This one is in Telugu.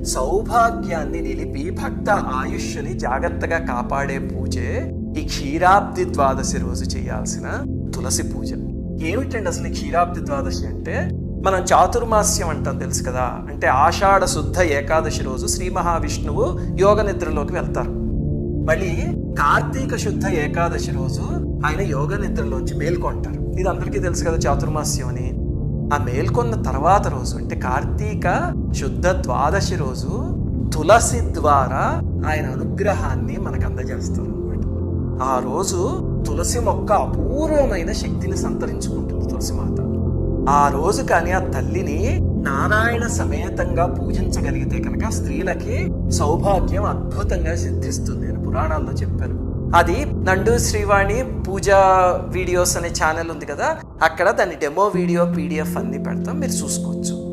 సౌభాగ్యాన్ని నిలిపి భక్త ఆయుష్ని జాగ్రత్తగా కాపాడే పూజే ఈ క్షీరాబ్ది ద్వాదశి రోజు చేయాల్సిన తులసి పూజ. ఏమిటండి అసలు క్షీరాబ్ది ద్వాదశి అంటే? మనం చాతుర్మాస్యం అంటాం తెలుసు కదా. అంటే ఆషాఢ శుద్ధ ఏకాదశి రోజు శ్రీ మహావిష్ణువు యోగ నిద్రలోకి వెళ్తారు. మళ్ళీ కార్తీక శుద్ధ ఏకాదశి రోజు ఆయన యోగ నిద్రలోంచి మేల్కొంటారు. ఇది అందరికీ తెలుసు కదా చాతుర్మాస్యం అని. ఆ మేల్కొన్న తర్వాత రోజు అంటే కార్తీక శుద్ధ ద్వాదశి రోజు తులసి ద్వారా ఆయన అనుగ్రహాన్ని మనకు అందజేస్తారు అనమాట. ఆ రోజు తులసి మొక్క అపూర్వమైన శక్తిని సంతరించుకుంటుంది తులసిమాత. ఆ రోజు కానీ ఆ తల్లిని నారాయణ సమేతంగా పూజించగలిగితే కనుక స్త్రీలకి సౌభాగ్యం అద్భుతంగా సిద్ధిస్తుంది అని పురాణాల్లో చెప్పారు. అది నండు శ్రీవాణి పూజా వీడియోస్ అనే ఛానల్ ఉంది కదా, అక్కడ దాని డెమో వీడియో PDF అన్ని పెడతాం, మీరు చూసుకోవచ్చు.